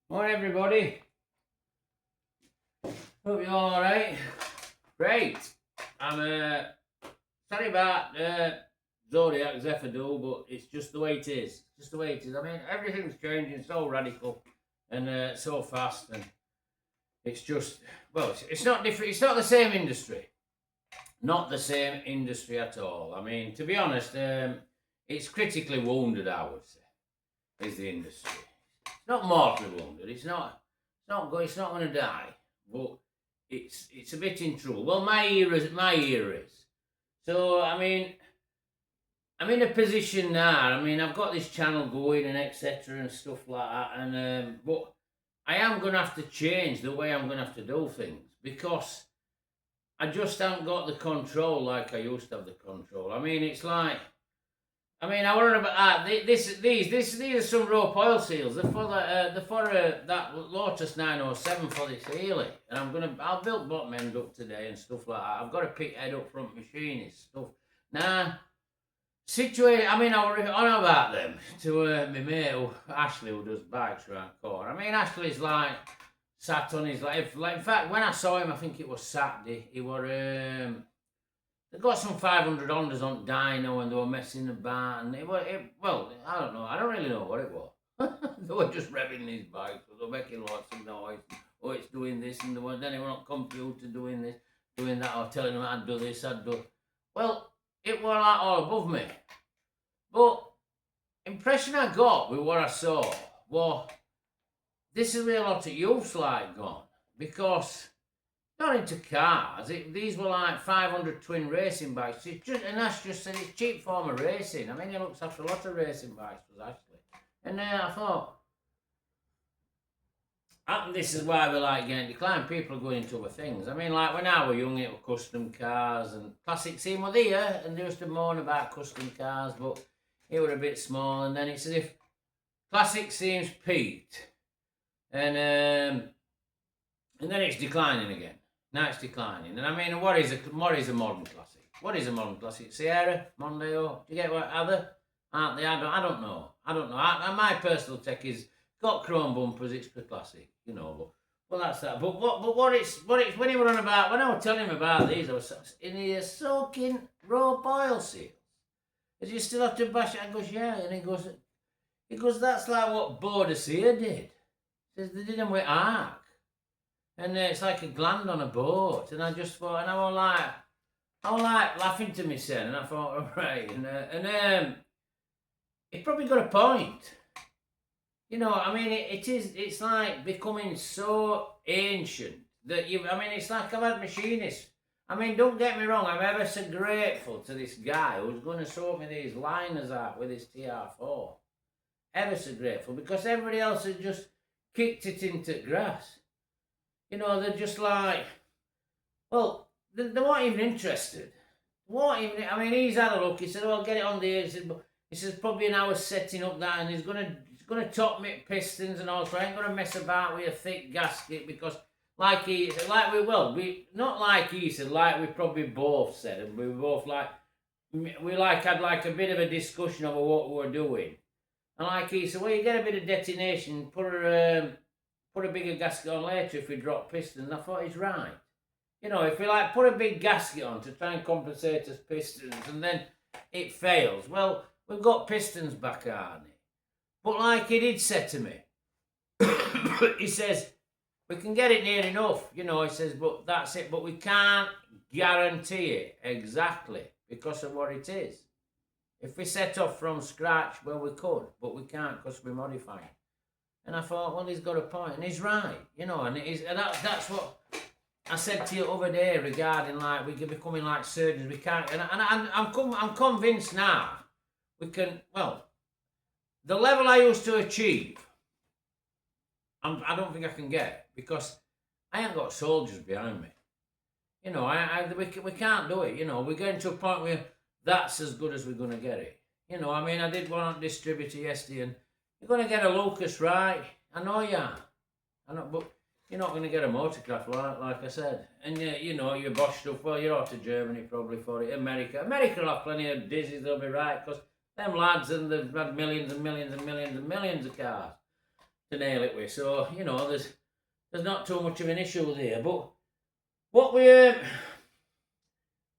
Morning, everybody. Hope you're all right. Great. I'm sorry about Zodiac Zephyr, but it's just the way it is. Just the way it is. I mean, everything's changing so radical and so fast, and it's just it's not different. It's not the same industry. Not the same industry at all. I mean, to be honest, it's critically wounded. I would say is the industry. It's not mortally wounded. It's not. It's not going. It's not going to die. But it's a bit in trouble. Well, my era is. So I mean, I'm in a position now. I mean, I've got this channel going and etc. and stuff like that. And but I am going to have to change the way I'm going to have to do things because I just haven't got the control like I used to have the control. I mean, it's like. I mean, I wonder about these are some rope oil seals. They're for that Lotus 907 for this Healy, and I'll build bottom end up today and stuff like that. I've got to pick head up front machinist stuff. Now, situated. I mean, I was on about them to my mate Ashley who does bikes around corner. I mean, Ashley's like sat on his like in fact when I saw him, I think it was Saturday. He were. They got some 500 Hondas on dyno and they were messing about. And well, I don't know. I don't really know what it was. They were just revving these bikes. They were making lots of noise. Oh, it's doing this. And then they were on computer doing this, doing that, or telling them I'd do this, I'd do. Well, it was like all above me. But impression I got with what I saw was this is where a lot of youths like gone. Because not into cars. These were like 500 twin racing bikes. And Ash just said it's cheap form of racing. I mean, he looks after a lot of racing bikes, was Ashley. And I thought, this is why we like getting declined. People are going into other things. I mean, like when I was young, it were custom cars and classic scene were there, and they used to moan about custom cars, but it were a bit small. And then it's as if classic scene's peaked, and then it's declining again. Now it's declining. And I mean, what is a modern classic? What is a modern classic? Sierra, Mondeo? Do you get what other? Aren't they? I don't know. My personal tech is got chrome bumpers. It's the classic, you know. But well, that's that. But what it's when he were on about when I was telling him about these, I was in here soaking rope oil seals. Did you still have to bash it? I goes, yeah. And he goes, that's like what Boadicea did. He says they did them with arc. And it's like a gland on a boat. And I just thought, and I was like laughing to myself. And I thought, all right. And it probably got a point. You know, I mean, it's like becoming so ancient that it's like I've had machinists. I mean, don't get me wrong, I'm ever so grateful to this guy who's going to sort me these liners out with his TR4. Ever so grateful, because everybody else has just kicked it into grass. You know, they're just like, well, they weren't even interested. I mean, he's had a look. He said, well, get it on the air. He says, probably an hour setting up that, and he's gonna top me pistons and all, so I ain't gonna mess about with a thick gasket because, like we probably both said, and we both had like a bit of a discussion over what we were doing. And like he said, well, you get a bit of detonation, put a bigger gasket on later if we drop pistons. I thought he's right. You know, if we like put a big gasket on to try and compensate us pistons and then it fails, well, we've got pistons back, aren't it? But like he did say to me, he says, we can get it near enough, you know, he says, but that's it. But we can't guarantee it exactly because of what it is. If we set off from scratch, well, we could, but we can't because we're modifying. And I thought, well, he's got a point, and he's right, you know. And that's what I said to you the other day regarding like we're becoming like surgeons. We can't, and I'm convinced now we can. Well, the level I used to achieve, I don't think I can get because I ain't got soldiers behind me. You know, we can't do it. You know, we're getting to a point where that's as good as we're going to get it. You know, I mean, I did one on distributor yesterday, and you're going to get a Lucas, right? I know you are. I know, but you're not going to get a Motorcraft, like I said. And, you know, your Bosch stuff, well, you're out to Germany probably for it. America will have plenty of Dizzies, they'll be right, because them lads, and they've had millions and millions and millions and millions of cars. to nail it with. So, you know, there's not too much of an issue there. But what where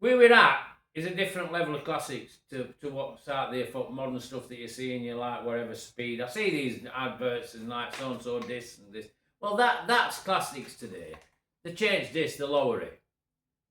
we're at is a different level of classics to what's out there for modern stuff that you see and you like whatever speed. I see these adverts and like so and so this and this. Well, that's classics today. They change this, they lower it,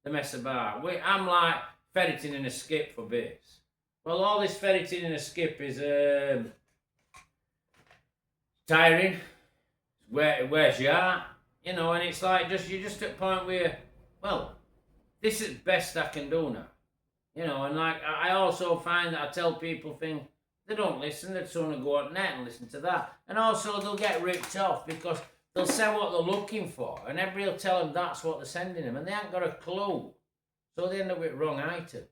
they mess about. I'm like ferreting in a skip for bass. Well, all this ferreting in a skip is tiring. Where's your heart? You know, and it's like you're just at a point where, well, this is best I can do now. You know, and like I also find that I tell people things, they don't listen, they'd sooner go on net and listen to that. And also they'll get ripped off because they'll say what they're looking for and everybody will tell them that's what they're sending them and they haven't got a clue. So they end up with wrong item.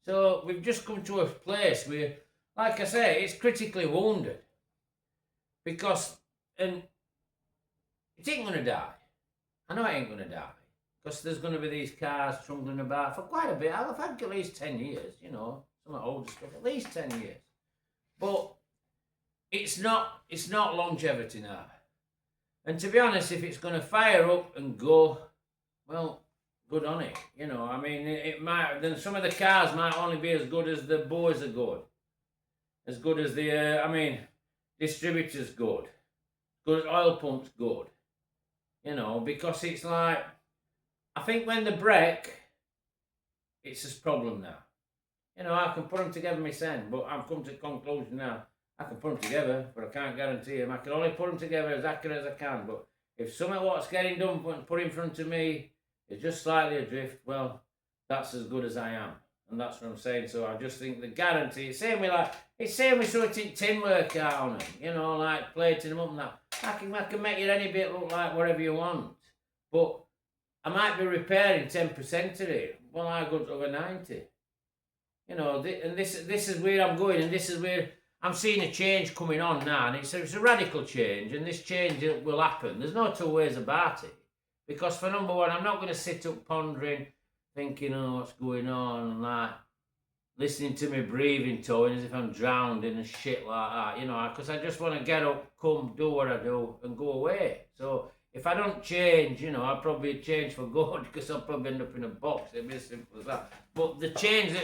So we've just come to a place where, like I say, it's critically wounded. Because, and it ain't going to die. I know it ain't going to die. Because there's going to be these cars trundling about for quite a bit. I've had at least 10 years, you know, some of the older stuff, at least 10 years. But it's not longevity now. And to be honest, if it's going to fire up and go, well, good on it. You know, I mean, it might, then some of the cars might only be as good as the boys are good. As good as the, distributors good. Good as oil pumps good. You know, because it's like, I think when they break, it's a problem now. You know, I can put them together myself, but I've come to the conclusion now, I can put them together, but I can't guarantee them. I can only put them together as accurate as I can, but if something what's getting done put in front of me is just slightly adrift, well, that's as good as I am. And that's what I'm saying. So I just think the guarantee, it's same with sorting tin work out on them, you know, like plating them up and that. I can make it any bit look like whatever you want. But I might be repairing 10% of it. Well, I go over 90. You know, and this is where I'm going, and this is where I'm seeing a change coming on now, and it's a radical change, and this change will happen. There's no two ways about it. Because for number one, I'm not going to sit up pondering, thinking, oh, what's going on, and like listening to me breathing tone as if I'm drowned in and shit like that, you know, because I just want to get up, come, do what I do, and go away. So if I don't change, you know, I'll probably change for good because I'll probably end up in a box. It'd be as simple as that. But the change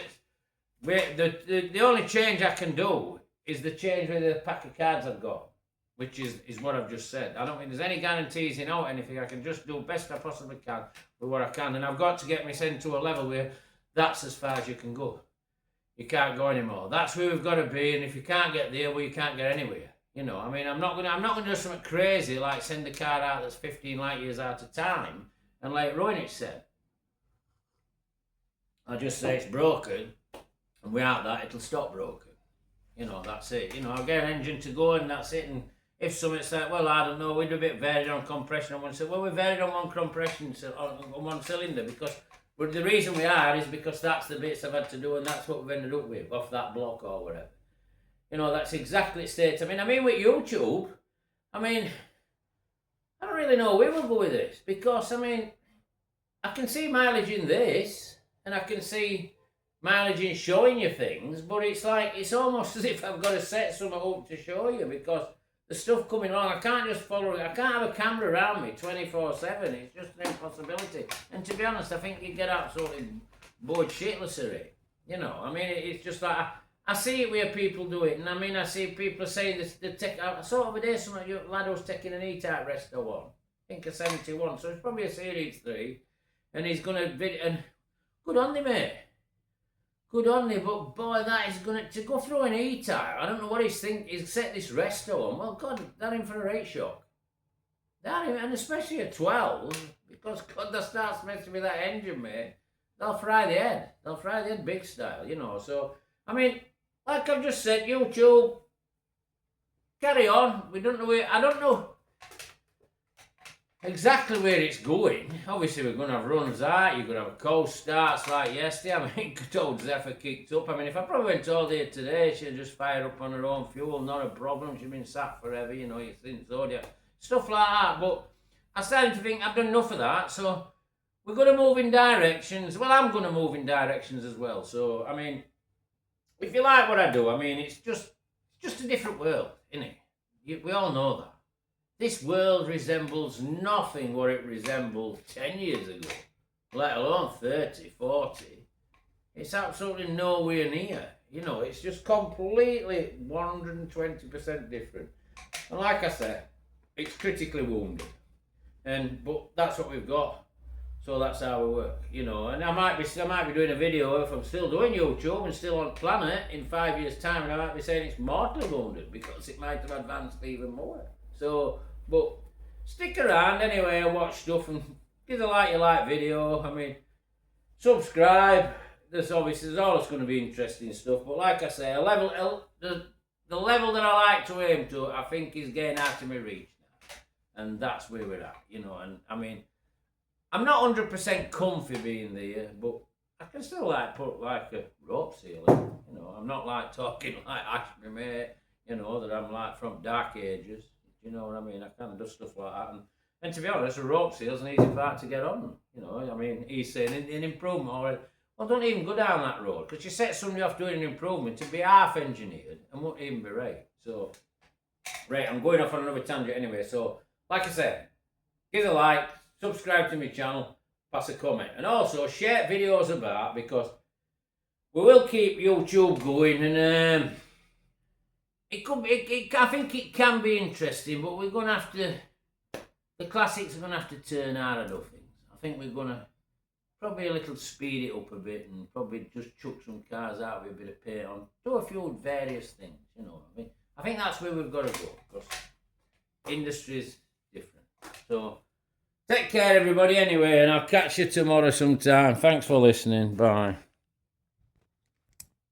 the only change I can do is the change with the pack of cards I've got, which is what I've just said. I don't think there's any guarantees in out anything. I can just do best I possibly can with what I can, and I've got to get myself to a level where that's as far as you can go. You can't go anymore. That's where we've got to be, and if you can't get there, well, you can't get anywhere. You know, I mean, I'm not gonna do something crazy like send a car out that's 15 light years out of time and like Roinich said. I just say it's broken, and without that, it'll stop broken. You know, that's it. You know, I'll get an engine to go, and that's it. And if something's like, well, I don't know, we do a bit varied on compression on one cylinder. Well, we varied on one compression on one cylinder because. But the reason we are is because that's the bits I've had to do, and that's what we've ended up with off that block or whatever. You know, that's exactly the state. I mean, with YouTube, I don't really know where we'll go with this because, I can see mileage in this, and I can see mileage in showing you things, but it's like, it's almost as if I've got to set something up to show you because the stuff coming along, I can't just follow it. I can't have a camera around me 24/7. It's just an impossibility. And to be honest, I think you get absolutely bored shitless of it. You know, it's just like, I see it where people do it. And I see people saying this, I saw over there some lad was taking an E-Type Resto one. I think a 71. So it's probably a Series 3. And he's going to, and good on him, mate. Good on him, but boy, that is going to go through an E-Type. I don't know what he's thinking. He's set this Resto on. Well, God, that in for a rate shock. That in, and especially a 12, because God, that starts messing with that engine, mate. They'll fry the head. They'll fry the head big style, you know. So, like I've just said, YouTube, carry on. We don't know where, I don't know exactly where it's going. Obviously, we're going to have runs out. You're going to have a cold starts like yesterday. Good old Zephyr kicked up. If I probably went all day today, she'd just fire up on her own fuel. Not a problem. She's been sat forever, you know, you think Zodiac. Stuff like that. But I started to think I've done enough of that. So we're going to move in directions. Well, I'm going to move in directions as well. So, if you like what I do, it's just a different world, isn't it? We all know that. This world resembles nothing what it resembled 10 years ago, let alone 30, 40. It's absolutely nowhere near. You know, it's just completely 120% different. And like I said, it's critically wounded. But that's what we've got. So that's how we work, you know. And I might be doing a video if I'm still doing YouTube and still on planet in 5 years' time, and I might be saying it's mortally wounded because it might have advanced even more. So, but stick around anyway and watch stuff and give a like you like video. I mean, subscribe. There's always going to be interesting stuff. But like I say, the level that I like to aim to, I think is getting out of my reach now, and that's where we're at, you know. And I mean, I'm not 100% comfy being there, but I can still put like a rope seal in, you know. I'm not like talking like Ash my mate, you know, that I'm like from dark ages. You know what I mean? I kind of do stuff like that. And to be honest, a rope seal's an easy part to get on. You know, I mean, he's saying in improvement already. Well, don't even go down that road, because you set somebody off doing an improvement to be half engineered and won't even be right. So, right, I'm going off on another tangent anyway. So, like I said, give a like, subscribe to my channel, pass a comment, and also share videos about, because we will keep YouTube going, and I think it can be interesting, but we're gonna have to. The classics are gonna have to turn out of things. I think we're gonna probably a little speed it up a bit, and probably just chuck some cars out with a bit of paint on, do a few various things. You know what I mean? I think that's where we've got to go, because industry's different. So. Take care, everybody, anyway, and I'll catch you tomorrow sometime. Thanks for listening. Bye.